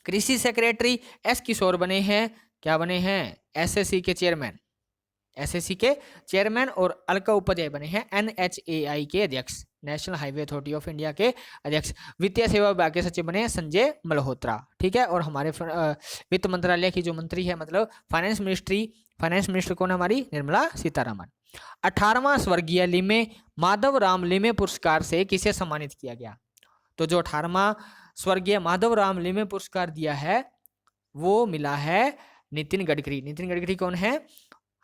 कृषि सेक्रेटरी। S किशोर बने हैं, क्या बने हैं, SSC के चेयरमैन। और अलका उपाध्याय बने हैं NHAI के अध्यक्ष, national highway authority of India के अध्यक्ष। वित्तीय सेवा विभाग के सचिव बने संजय मल्होत्रा। ठीक है, और हमारे वित्त मंत्रालय की जो मंत्री है मतलब फाइनेंस मिनिस्टर कौन है, हमारी निर्मला सीतारमण। 18वां स्वर्गीय माधवराम लिमे पुरस्कार से किसे सम्मानित किया गया, तो जो 18वां स्वर्गीय माधवराम लिमे पुरस्कार दिया है वो मिला है नितिन गडकरी कौन है,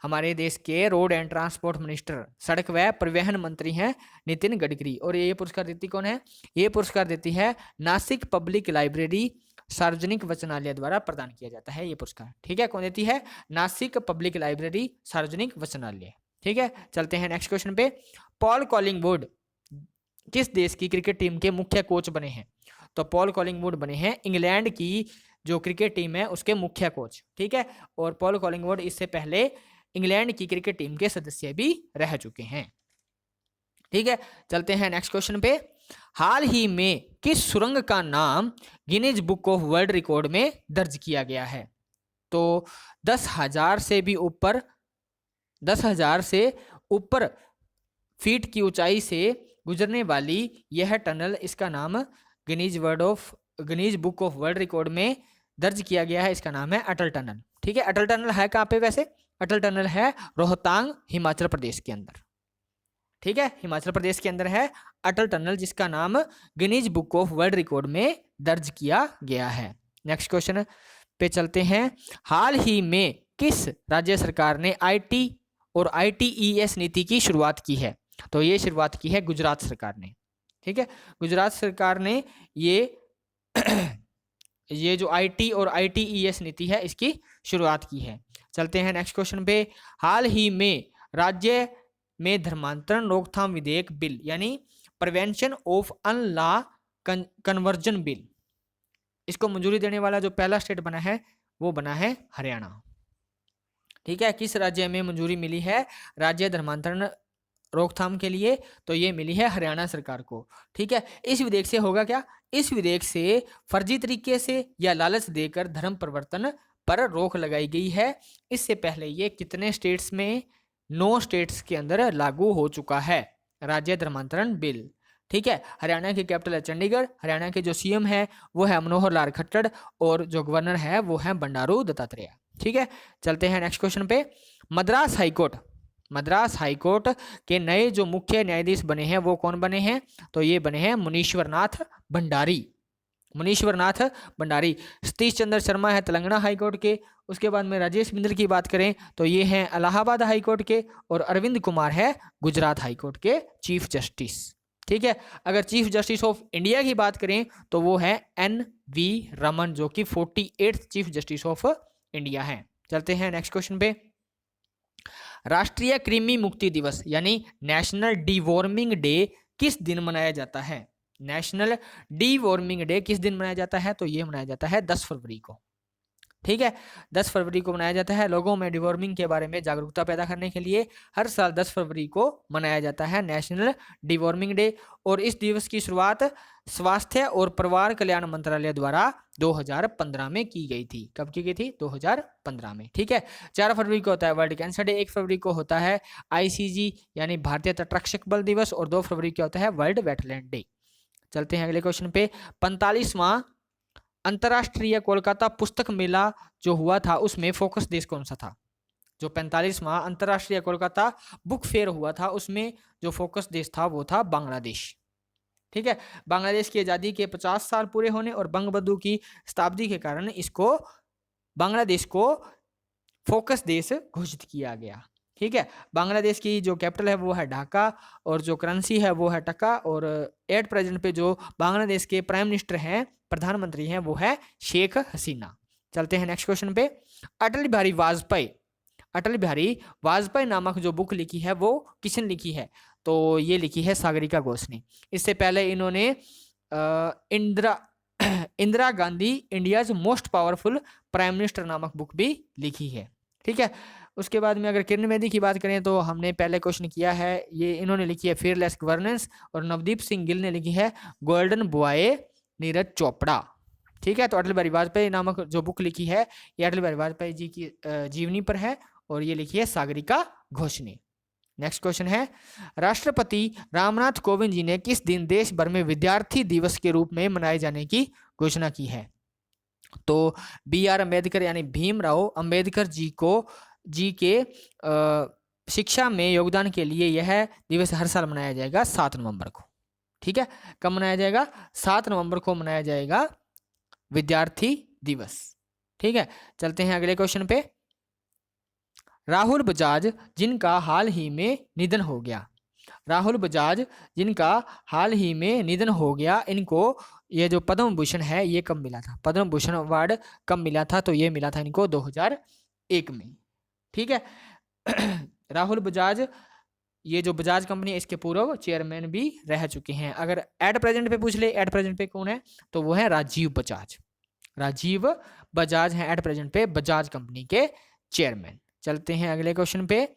हमारे देश के रोड एंड ट्रांसपोर्ट मिनिस्टर, सड़क व परिवहन मंत्री हैं नितिन गडकरी। और ये पुरस्कार देती कौन है, ये पुरस्कार देती है नासिक पब्लिक लाइब्रेरी सार्वजनिक वचनालय द्वारा प्रदान किया जाता है ये पुरस्कार। ठीक है, कौन देती है, नासिक पब्लिक लाइब्रेरी सार्वजनिक वचनालय। ठीक है, चलते हैं नेक्स्ट क्वेश्चन पे। पॉल कॉलिंगवुड किस देश की क्रिकेट टीम के मुख्य कोच बने हैं, तो पॉल कॉलिंगवुड बने हैं इंग्लैंड की जो क्रिकेट टीम है उसके मुख्य कोच। ठीक है, और पॉल कॉलिंगवुड इससे पहले इंग्लैंड की क्रिकेट टीम के सदस्य भी रह चुके हैं। ठीक है, चलते हैं नेक्स्ट क्वेश्चन पे। हाल ही में किस सुरंग का नाम Guinness book of world record में दर्ज किया गया है, तो 10,000 से ऊपर फीट की ऊंचाई से गुजरने वाली यह टनल, इसका नाम Guinness book of world record में दर्ज किया गया है, इसका नाम है अटल टनल। ठीक है, अटल टनल है कहाँ पे, वैसे अटल टनल है रोहतांग हिमाचल प्रदेश के अंदर। ठीक है, हिमाचल प्रदेश के अंदर है अटल टनल जिसका नाम Guinness book of world record में दर्ज किया गया है। नेक्स्ट क्वेश्चन पे चलते हैं। हाल ही में किस राज्य सरकार ने IT और ITES नीति की शुरुआत की है, तो ये शुरुआत की है गुजरात सरकार ने। ठीक है, गुजरात सरकार ने ये जो IT और ITES नीति है इसकी शुरुआत की है। चलते हैं नेक्स्ट क्वेश्चन पे। हाल ही में राज्य में धर्मांतरण रोकथाम विधेयक बिल यानी प्रिवेंशन ऑफ अनलॉ कन्वर्जन बिल, इसको मंजूरी देने वाला जो पहला स्टेट बना है वो बना है हरियाणा। ठीक है, किस राज्य में मंजूरी मिली है राज्य धर्मांतरण रोकथाम के लिए, तो ये मिली है हरियाणा सरकार को। ठीक है, इस विधेयक से होगा क्या, इस विधेयक से फर्जी तरीके से या लालच देकर धर्म परिवर्तन पर रोक लगाई गई है। इससे पहले ये कितने स्टेट्स में, 9 स्टेट्स के अंदर लागू हो चुका है राज्य धर्मांतरण बिल। ठीक है, हरियाणा की कैपिटल है चंडीगढ़, हरियाणा के जो CM है वो है मनोहर लाल खट्टर और जो गवर्नर है वो है बंडारू दत्तात्रेय। ठीक है, चलते हैं नेक्स्ट क्वेश्चन पे। मद्रास हाईकोर्ट के नए जो मुख्य न्यायाधीश बने हैं वो कौन बने हैं, तो ये बने हैं मुनीश्वर नाथ भंडारी। सतीश चंद्र शर्मा है तेलंगाना हाईकोर्ट के। उसके बाद में राजेश बिंदल की बात करें तो ये हैं इलाहाबाद हाईकोर्ट के, और अरविंद कुमार है गुजरात हाईकोर्ट के चीफ जस्टिस। ठीक है। अगर चीफ जस्टिस ऑफ इंडिया की बात करें तो वो है NV रमन, जो कि 48th chief justice of India हैं। चलते हैं नेक्स्ट क्वेश्चन पे। राष्ट्रीय कृमि मुक्ति दिवस यानी नेशनल डीवॉर्मिंग डे किस दिन मनाया जाता है? नेशनल डीवॉर्मिंग डे किस दिन मनाया जाता है? तो ये मनाया जाता है 10 फरवरी को। ठीक है, 10 फरवरी को मनाया जाता है। लोगों में डिवॉर्मिंग के बारे में जागरूकता पैदा करने के लिए हर साल 10 फरवरी को मनाया जाता है नेशनल डिवॉर्मिंग डे। और इस दिवस की शुरुआत स्वास्थ्य और परिवार कल्याण मंत्रालय द्वारा 2015 में की गई थी। कब की गई थी? 2015 में। ठीक है। 4 फरवरी को होता है वर्ल्ड कैंसर डे, 1 फरवरी को होता है ICG यानी भारतीय तटरक्षक बल दिवस, और 2 फरवरी को होता है वर्ल्ड वेटलैंड डे। चलते हैं अगले क्वेश्चन पे। 45वां अंतर्राष्ट्रीय कोलकाता पुस्तक मेला जो हुआ था उसमें फोकस देश कौन सा था? जो 45वां अंतर्राष्ट्रीय कोलकाता बुक फेयर हुआ था उसमें जो फोकस देश था वो था बांग्लादेश। ठीक है। बांग्लादेश की आज़ादी के 50 साल पूरे होने और बंगबंधु की शताब्दी के कारण इसको बांग्लादेश को फोकस देश घोषित किया गया। ठीक है। बांग्लादेश की जो कैपिटल है वो है ढाका और जो करेंसी है वो है टका, और एट प्रेजेंट पे जो बांग्लादेश के प्राइम मिनिस्टर हैं, प्रधानमंत्री हैं, वो है शेख हसीना। चलते हैं नेक्स्ट क्वेश्चन पे। अटल बिहारी वाजपेयी नामक जो बुक लिखी है वो किसने लिखी है? तो ये लिखी है सागरिका घोष ने। इससे पहले इन्होंने Indira Gandhi India's most powerful prime minister नामक बुक भी लिखी है। ठीक है। उसके बाद में अगर किरण बेदी की बात करें तो हमने पहले क्वेश्चन किया है, ये इन्होंने लिखी है फियरलेस गवर्नेंस, और नवदीप सिंह गिल ने लिखी है गोल्डन बॉय नीरज चोपड़ा। ठीक है। तो अटल बिहारी वाजपेयी नामक जो बुक लिखी है ये अटल बिहारी वाजपेयी जी की जीवनी पर है, और ये लिखी है सागरिका घोष ने। नेक्स्ट क्वेश्चन है, राष्ट्रपति रामनाथ कोविंद जी ने किस दिन देश भर में विद्यार्थी दिवस के रूप में मनाए जाने की घोषणा की है? तो BR अम्बेडकर यानी भीमराव अंबेडकर जी के शिक्षा में योगदान के लिए यह दिवस हर साल मनाया जाएगा 7 नवंबर को। ठीक है। कब मनाया जाएगा? 7 नवंबर को मनाया जाएगा विद्यार्थी दिवस। ठीक है। चलते हैं अगले क्वेश्चन पे। राहुल बजाज जिनका हाल ही में निधन हो गया, इनको ये जो पद्म भूषण है ये कब मिला था? पद्म भूषण अवार्ड कब मिला था? तो ये मिला था इनको 2001 में। ठीक है। राहुल बजाज, ये जो बजाज कंपनी है इसके पूर्व चेयरमैन भी रह चुके हैं। अगर एट प्रेजेंट पे पूछ ले एट प्रेजेंट पे कौन है, तो वो है राजीव बजाज हैं एट प्रेजेंट पे बजाज कंपनी के चेयरमैन। चलते हैं अगले क्वेश्चन पे।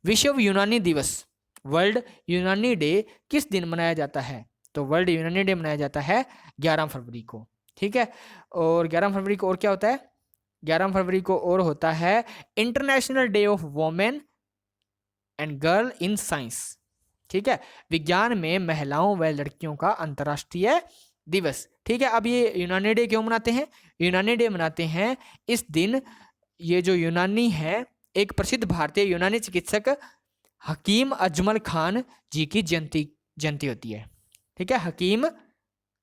विश्व यूनानी दिवस वर्ल्ड यूनानी डे किस दिन मनाया जाता है? तो वर्ल्ड यूनानी डे मनाया जाता है 11 फरवरी को। ठीक है। और 11 फरवरी को और क्या होता है? 11 फरवरी को और होता है international day of women and girl in science. ठीक है। विज्ञान में महिलाओं व लड़कियों का अंतर्राष्ट्रीय दिवस। ठीक है। अब ये यूनानी डे क्यों मनाते हैं? यूनानी डे मनाते हैं इस दिन, ये जो यूनानी है एक प्रसिद्ध भारतीय यूनानी चिकित्सक हकीम अजमल खान जी की जयंती होती है। ठीक है।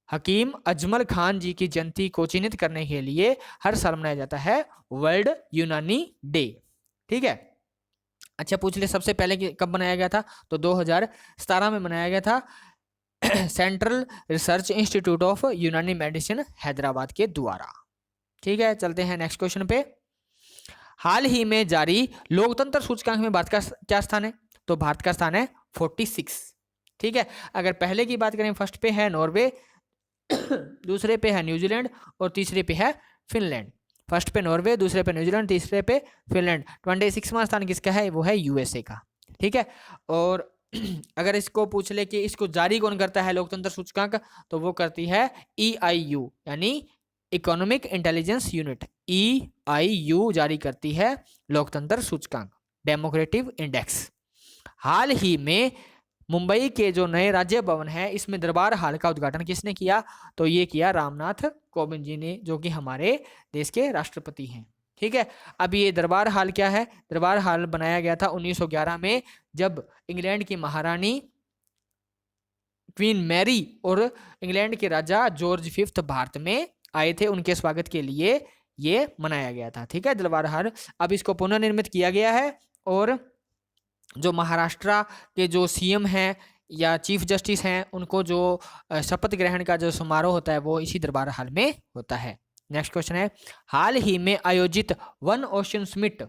हकीम अजमल खान जी की जयंती को चिन्हित करने के लिए हर साल मनाया जाता है वर्ल्ड यूनानी डे। ठीक है। अच्छा पूछ ले सबसे पहले कब बनाया गया था? तो 2017 में मनाया गया था सेंट्रल रिसर्च इंस्टीट्यूट ऑफ यूनानी मेडिसिन हैदराबाद के द्वारा। ठीक है। चलते हैं नेक्स्ट क्वेश्चन पे। हाल ही में जारी लोकतंत्र सूचकांक में भारत का क्या स्थान है? तो भारत का स्थान है 46। ठीक है। अगर पहले की बात करें, फर्स्ट पे है नॉर्वे, दूसरे पे है न्यूजीलैंड और तीसरे पे है फिनलैंड। फर्स्ट पे नॉर्वे, दूसरे पे न्यूजीलैंड, तीसरे पे फिनलैंड। 26वां स्थान किसका है? वो है USA का। ठीक है। और अगर इसको पूछ ले कि इसको जारी कौन करता है लोकतंत्र सूचकांक, तो वो करती है EIU यानी इकोनॉमिक इंटेलिजेंस यूनिट। EIU जारी करती है लोकतंत्र सूचकांक, डेमोक्रेटिक इंडेक्स। हाल ही में मुंबई के जो नए राज्य भवन है इसमें दरबार हाल का उद्घाटन किसने किया? तो ये किया रामनाथ कोविंद जी ने, जो कि हमारे देश के राष्ट्रपति हैं। ठीक है। अब ये दरबार हाल क्या है? दरबार हाल बनाया गया था 1911 में, जब इंग्लैंड की महारानी क्वीन मैरी और इंग्लैंड के राजा जॉर्ज 5 भारत में आए थे, उनके स्वागत के लिए ये मनाया गया था। ठीक है। दरबार हाल अब इसको पुनर्निर्मित किया गया है, और जो महाराष्ट्र के जो CM हैं या चीफ जस्टिस हैं, उनको जो शपथ ग्रहण का जो समारोह होता है वो इसी दरबार हाल में होता है। नेक्स्ट क्वेश्चन है, हाल ही में आयोजित वन ओशन समिट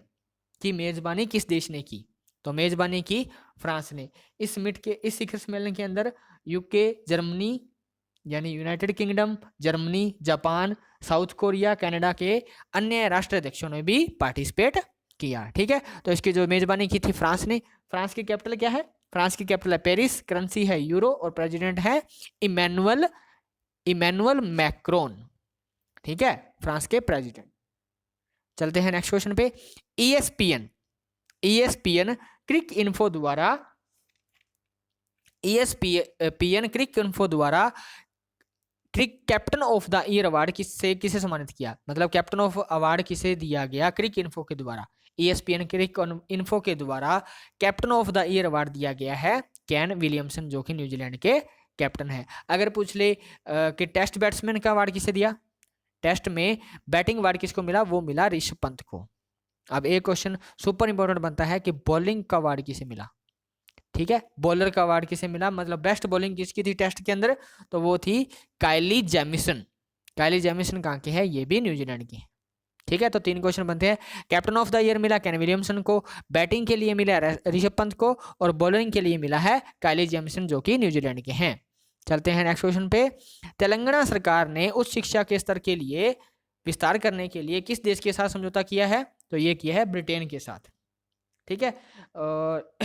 की मेजबानी किस देश ने की? तो मेजबानी की फ्रांस ने। इस शिखर सम्मेलन के अंदर यूके, जर्मनी यानी United kingdom, Germany, Japan, south Korea, Canada के अन्य राष्ट्राध्यक्षों ने भी पार्टिसिपेट किया। ठीक है, तो इसकी जो मेजबानी की थी फ्रांस ने। फ्रांस की कैपिटल क्या है? फ्रांस की कैपिटल है पेरिस, करेंसी है यूरो और प्रेसिडेंट है इमैनुअल मैक्रोन। ठीक है, फ्रांस के प्रेसिडेंट। चलते हैं नेक्स्ट क्वेश्चन पे। ESPN क्रिक इन्फो द्वारा cric captain of the year award किसे सम्मानित किया? मतलब कैप्टन ऑफ अवार्ड किसे दिया गया क्रिक इन्फो के द्वारा? ESPN क्रिक इन्फो के द्वारा captain of the year award दिया गया है केन विलियमसन, जो कि न्यूजीलैंड के कैप्टन है। अगर पूछ ले कि टेस्ट बैट्समैन का अवार्ड किसे दिया, टेस्ट में बैटिंग अवार्ड किसको मिला? वो मिला ऋषभ पंत को। अब एक क्वेश्चन सुपर इंपॉर्टेंट बनता है कि बॉलिंग का अवार्ड किसे मिला? ठीक है, बॉलर का अवार्ड किसे मिला, मतलब बेस्ट बॉलिंग किसकी थी टेस्ट के अंदर? तो वो थी काइली जेमिसन। काइली जेमिसन कहाँ की है? ये भी न्यूजीलैंड की है। ठीक है, तो 3 क्वेश्चन बनते हैं। कैप्टन ऑफ द ईयर मिला केन विलियमसन को, बैटिंग के लिए मिला ऋषभ पंत को, और बॉलिंग के लिए मिला है काइली जेमिसन, जो कि न्यूजीलैंड के हैं। चलते हैं नेक्स्ट क्वेश्चन पे। तेलंगाना सरकार ने उच्च शिक्षा के स्तर के लिए विस्तार करने के लिए किस देश के साथ समझौता किया है? तो ये किया है ब्रिटेन के साथ। ठीक है, और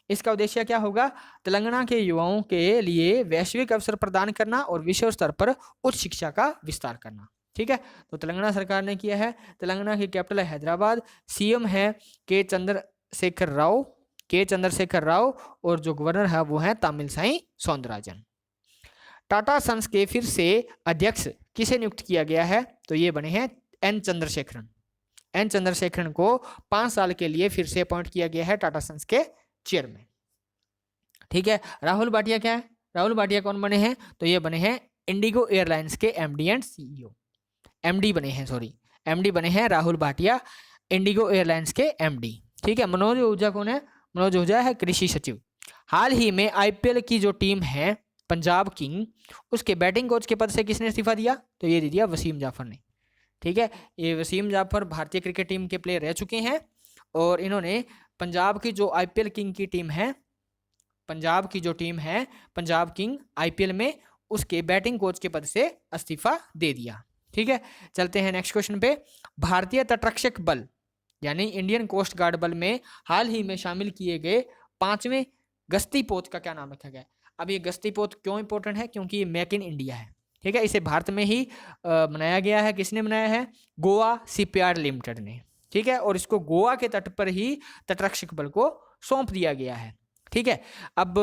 इसका उद्देश्य क्या होगा? तेलंगाना के युवाओं के लिए वैश्विक अवसर प्रदान करना और विश्व स्तर पर उच्च शिक्षा का विस्तार करना। ठीक है, तो तेलंगाना सरकार ने किया है। तेलंगाना की कैपिटल है हैदराबाद, सीएम है के चंद्रशेखर राव, और जो गवर्नर है वो है तमिलसाई सौंदरराजन। टाटा सन्स के फिर से अध्यक्ष किसे नियुक्त किया गया है? तो ये बने हैं एन चंद्रशेखरन को 5 साल के लिए फिर से अपॉइंट किया गया है टाटा सन्स के चेयरमैन। ठीक है, राहुल भाटिया क्या है? राहुल भाटिया कौन बने हैं? तो ये बने हैं इंडिगो एयरलाइंस के एमडी एंड सीईओ। एमडी बने हैं राहुल भाटिया, इंडिगो एयरलाइंस के एमडी। ठीक है, मनोज ओझा कौन है? मनोज ओझा है कृषि सचिव। हाल ही में आईपीएल की जो टीम है पंजाब किंग, उसके बैटिंग कोच के पद से किसने इस्तीफा दिया? तो ये दे दिया वसीम जाफर ने। ठीक है, ये वसीम जाफर भारतीय क्रिकेट टीम के प्लेयर रह चुके हैं, और इन्होंने पंजाब की जो आईपीएल किंग की टीम है, पंजाब किंग आईपीएल में, उसके बैटिंग कोच के पद से इस्तीफा दे दिया। ठीक है, चलते हैं नेक्स्ट क्वेश्चन पे। भारतीय तटरक्षक बल यानी इंडियन कोस्ट गार्ड बल में हाल ही में शामिल किए गए 5वें गश्ती पोत का क्या नाम रखा गया? अब ये गश्ती पोत क्यों इंपॉर्टेंट है? क्योंकि ये मेक इन इंडिया है। ठीक है, इसे भारत में ही बनाया गया है। किसने बनाया है? गोवा शिपयार्ड लिमिटेड ने। ठीक है, और इसको गोवा के तट पर ही तटरक्षक बल को सौंप दिया गया है। ठीक है, अब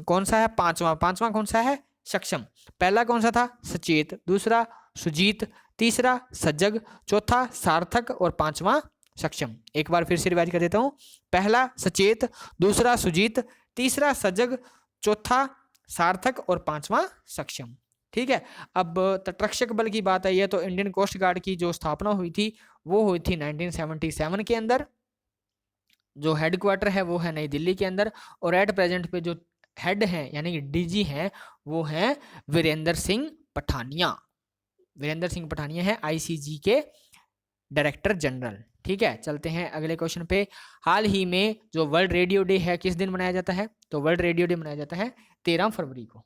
कौन सा है? पांचवा कौन सा है? सक्षम। पहला कौन सा था? सचेत, दूसरा सुजीत, तीसरा सजग, चौथा सार्थक और 5वां सक्षम। एक बार फिर से रिवाइज कर देता हूं। पहला सचेत, दूसरा सुजीत, तीसरा सजग, चौथा सार्थक और 5वां सक्षम। ठीक है, अब तटरक्षक बल की बात आई है तो इंडियन कोस्ट गार्ड की जो स्थापना हुई थी वो हुई थी 1977 के अंदर। जो हेडक्वार्टर है वो है नई दिल्ली के अंदर, और एट प्रेजेंट पे जो हेड हैं यानी कि डीजी हैं वो हैं वीरेंद्र सिंह पठानिया है आईसीजी के डायरेक्टर जनरल। ठीक है, चलते हैं अगले क्वेश्चन पे। हाल ही में जो वर्ल्ड रेडियो डे है किस दिन मनाया जाता है? तो वर्ल्ड रेडियो डे मनाया जाता है 13 फरवरी को।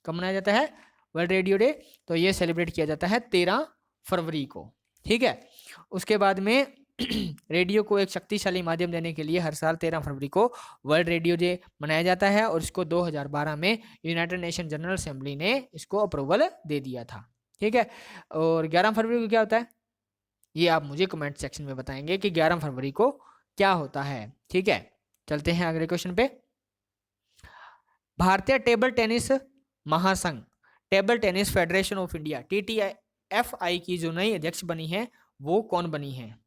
कब मनाया जाता है वर्ल्ड रेडियो डे? तो ये सेलिब्रेट किया जाता है 13 फरवरी को। ठीक है, उसके बाद में रेडियो को एक शक्तिशाली माध्यम देने के लिए हर साल 13 फरवरी को वर्ल्ड रेडियो डे मनाया जाता है, और इसको 2012 में यूनाइटेड नेशन जनरल असेंबली ने इसको अप्रूवल दे दिया था। ठीक है, और 11 फरवरी को क्या होता है ये आप मुझे कमेंट सेक्शन में बताएंगे कि 11 फरवरी को क्या होता है। ठीक है, चलते हैं अगले क्वेश्चन पे। भारतीय टेबल टेनिस महासंघ, table tennis federation of India TTFI की जो नई अध्यक्ष बनी है वो कौन बनी है?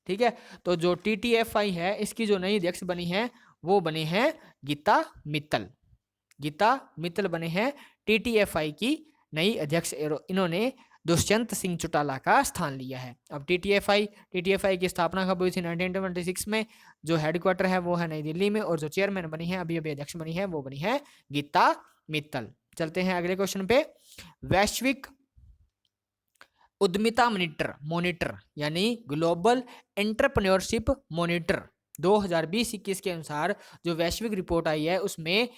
ठीक है, तो जो TTFI है इसकी जो नई अध्यक्ष बनी है वो बनी है गीता मित्तल बने हैं TTFI की नई अध्यक्ष। इन्होंने दुष्यंत सिंह चौटाला का स्थान लिया है। अब टीटीएफआई की स्थापना कब हुई थी? 1926 में। जो हेडक्वार्टर है वो है नई दिल्ली में, और जो चेयरमैन बनी है, अभी अभी अध्यक्ष बनी है, वो बनी है गीता मित्तल। चलते हैं अगले क्वेश्चन पे। वैश्विक उद्यमिता मॉनिटर यानी ग्लोबल एंटरप्रेन्योरशिप मॉनिटर 2020-21 के अनुसार जो वैश्विक रिपोर्ट आई है, उसमें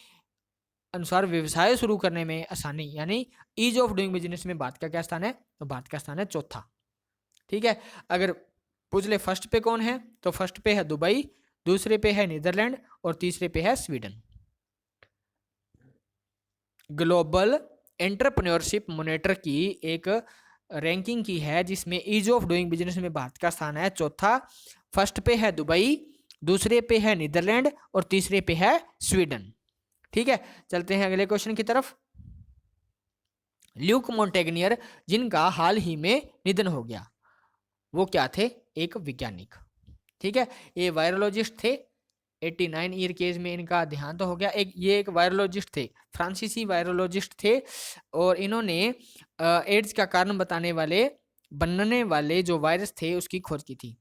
अनुसार व्यवसाय शुरू करने में आसानी यानी ईज ऑफ डूइंग बिजनेस में भारत का क्या स्थान है? तो भारत का स्थान है चौथा। ठीक है, अगर पूछ ले फर्स्ट पे कौन है, तो फर्स्ट पे है दुबई, दूसरे पे है नीदरलैंड, और तीसरे पे है स्वीडन। ग्लोबल एंटरप्रेन्योरशिप मॉनिटर की एक रैंकिंग की है, जिसमें ईज ऑफ डूइंग बिजनेस में भारत का स्थान है चौथा। फर्स्ट पे है दुबई, दूसरे पे है नीदरलैंड, और तीसरे पे है स्वीडन। ठीक है, चलते हैं अगले क्वेश्चन की तरफ। ल्यूक मोंटेग्नियर, जिनका हाल ही में निधन हो गया, वो क्या थे? एक वैज्ञानिक। ठीक है, ये वायरोलॉजिस्ट थे। 89 ईयर की एज में इनका देहांत हो गया। ये एक वायरोलॉजिस्ट थे, फ्रांसीसी वायरोलॉजिस्ट थे, और इन्होंने एड्स का कारण बनने वाले जो वायरस थे उसकी खोज की थी।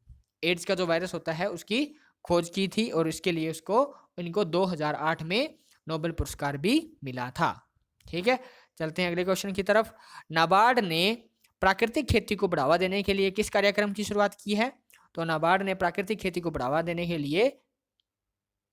एड्स का जो वायरस होता है उसकी खोज की थी, और इसके लिए इनको 2008 में नोबेल पुरस्कार भी मिला था। ठीक है, चलते हैं अगले क्वेश्चन की तरफ। नाबार्ड ने प्राकृतिक खेती को बढ़ावा देने के लिए किस कार्यक्रम की शुरुआत की है? तो नाबार्ड ने प्राकृतिक खेती को बढ़ावा देने के लिए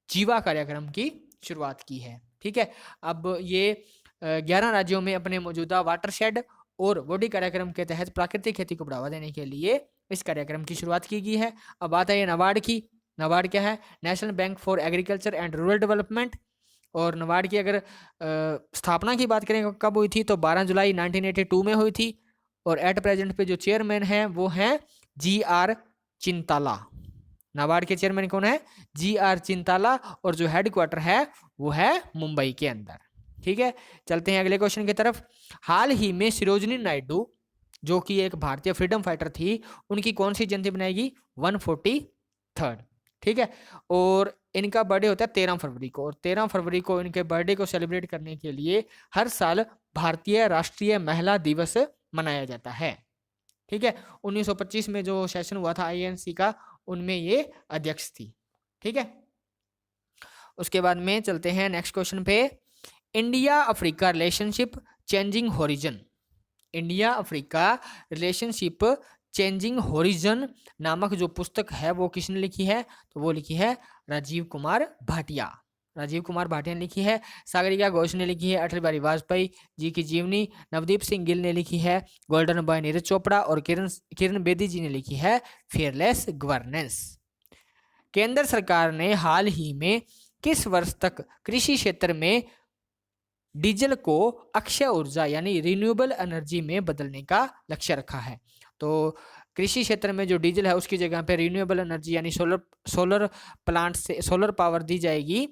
जीवा कार्यक्रम की शुरुआत की है। ठीक है, अब ये 11 राज्यों में अपने मौजूदा वाटरशेड और बॉडी कार्यक्रम के तहत प्राकृतिक खेती को बढ़ावा देने के लिए इस कार्यक्रम की शुरुआत की गई है। अब बात है नाबार्ड की। नाबार्ड क्या है? National bank for agriculture and rural development. और नाबार्ड की अगर स्थापना की बात करें कब हुई थी, तो 12 जुलाई 1982 में हुई थी। और एट प्रेजेंट पे जो चेयरमैन है वो हैं GR चिंताला। नाबार्ड के चेयरमैन कौन है? GR चिंताला, और जो हेडक्वार्टर है वो है मुंबई के अंदर। ठीक है, चलते हैं अगले क्वेश्चन की तरफ। हाल ही में सरोजिनी नायडू, जो कि एक भारतीय फ्रीडम फाइटर थी, उनकी कौन सी जयंती बनाएगी? 143rd। ठीक है, और इनका बर्थडे होता है 13 फरवरी को, और 13 फरवरी को इनके बर्थडे को सेलिब्रेट करने के लिए हर साल भारतीय राष्ट्रीय महिला दिवस मनाया जाता है। ठीक है, 1925 में जो सेशन हुआ था INC का, उनमें ये अध्यक्ष थी। ठीक है, उसके बाद में चलते हैं नेक्स्ट क्वेश्चन पे। India Africa relationship changing horizon. India Africa relationship changing horizon नामक जो पुस्तक है वो किसने लिखी है? तो वो लिखी है राजीव कुमार भाटिया। राजीव कुमार भाटिया ने लिखी है। सागरिका घोष ने लिखी है अटल बिहारी वाजपेयी जी की जीवनी। नवदीप सिंह गिल ने लिखी है गोल्डन बॉय नीरज चोपड़ा। और किरण बेदी जी ने लिखी है फेयरलेस गवर्नेंस। केंद्र सरकार ने हाल ही में किस वर्ष तक कृषि क्षेत्र में डीजल को अक्षय ऊर्जा यानी रिन्यूएबल एनर्जी में बदलने का लक्ष्य रखा है? तो कृषि क्षेत्र में जो डीजल है उसकी जगह पे रिन्यूएबल एनर्जी यानी सोलर प्लांट से सोलर पावर दी जाएगी।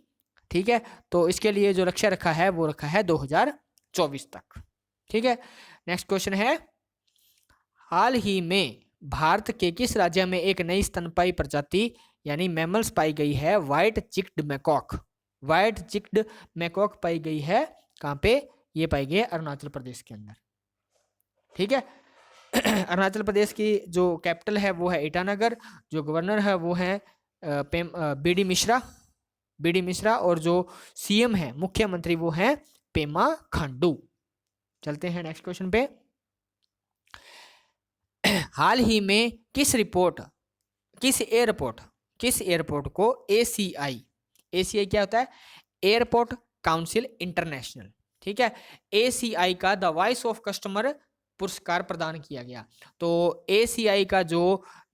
ठीक है, तो इसके लिए जो लक्ष्य रखा है वो रखा है 2024 तक। ठीक है, नेक्स्ट क्वेश्चन है। हाल ही में भारत के किस राज्य में एक नई स्तनपायी प्रजाति यानी मैमल्स पाई गई है? White cheeked macaque. White cheeked macaque पाई गई है कहाँ पे? ये पाई गई है अरुणाचल प्रदेश के अंदर। ठीक है, अरुणाचल प्रदेश की जो कैपिटल है वो है ईटानगर। जो गवर्नर है वो है BD मिश्रा। और जो CM है मुख्यमंत्री वो है पेमा खांडू। चलते हैं नेक्स्ट क्वेश्चन पे। हाल ही में किस एयरपोर्ट को ACI क्या होता है? Airport council international. ठीक है, ACI का द वॉइस ऑफ कस्टमर पुरस्कार प्रदान किया गया। तो ACI का जो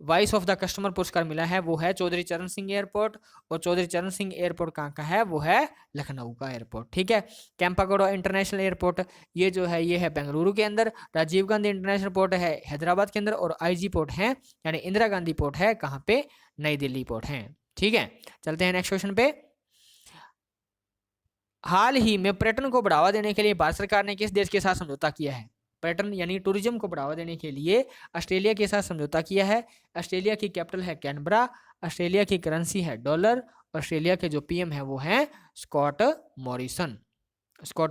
वॉइस ऑफ द कस्टमर पुरस्कार मिला है वो है चौधरी चरण सिंह एयरपोर्ट। और चौधरी चरण सिंह एयरपोर्ट कहाँ का है? वो है लखनऊ का एयरपोर्ट। ठीक है, केम्पागोड़ा इंटरनेशनल एयरपोर्ट ये जो है ये है बेंगलुरु के अंदर। राजीव गांधी इंटरनेशनल पोर्ट है हैदराबाद के अंदर। और IG पोर्ट है यानी इंदिरा गांधी पोर्ट है कहाँ पे? नई दिल्ली पोर्ट है। ठीक है, चलते हैं नेक्स्ट क्वेश्चन पे। हाल ही में पर्यटन को बढ़ावा देने के लिए भारत सरकार ने किस देश के साथ समझौता किया है? पर्यटन यानी टूरिज्म को बढ़ावा देने के लिए ऑस्ट्रेलिया के साथ समझौता किया है। ऑस्ट्रेलिया की कैपिटल है कैनबरा। ऑस्ट्रेलिया की करेंसी है डॉलर। ऑस्ट्रेलिया के जो PM है वो है स्कॉट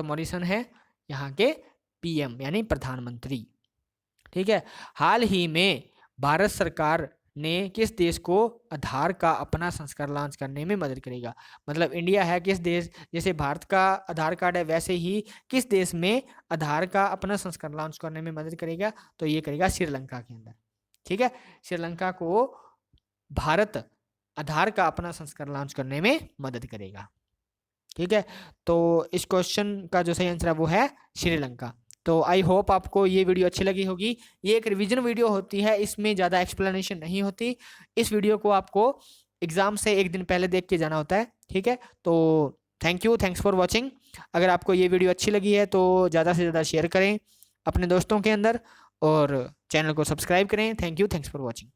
मॉरिसन है यहाँ के PM यानी प्रधानमंत्री। ठीक है। हाल ही में भारत सरकार ने किस देश को आधार का अपना संस्करण लॉन्च करने में मदद करेगा? मतलब इंडिया है किस देश, जैसे भारत का आधार कार्ड है वैसे ही किस देश में आधार का अपना संस्करण लॉन्च करने में मदद करेगा? तो ये करेगा श्रीलंका के अंदर। ठीक है, श्रीलंका को भारत आधार का अपना संस्करण लॉन्च करने में मदद करेगा। ठीक है, तो इस क्वेश्चन का जो सही आंसर है वो है श्रीलंका। तो आई होप आपको ये वीडियो अच्छी लगी होगी। ये एक रिवीजन वीडियो होती है, इसमें ज़्यादा एक्सप्लेनेशन नहीं होती। इस वीडियो को आपको एग्जाम से एक दिन पहले देख के जाना होता है। ठीक है, तो थैंक्स फॉर वॉचिंग। अगर आपको ये वीडियो अच्छी लगी है तो ज़्यादा से ज़्यादा शेयर करें अपने दोस्तों के अंदर और चैनल को सब्सक्राइब करें। Thanks for watching.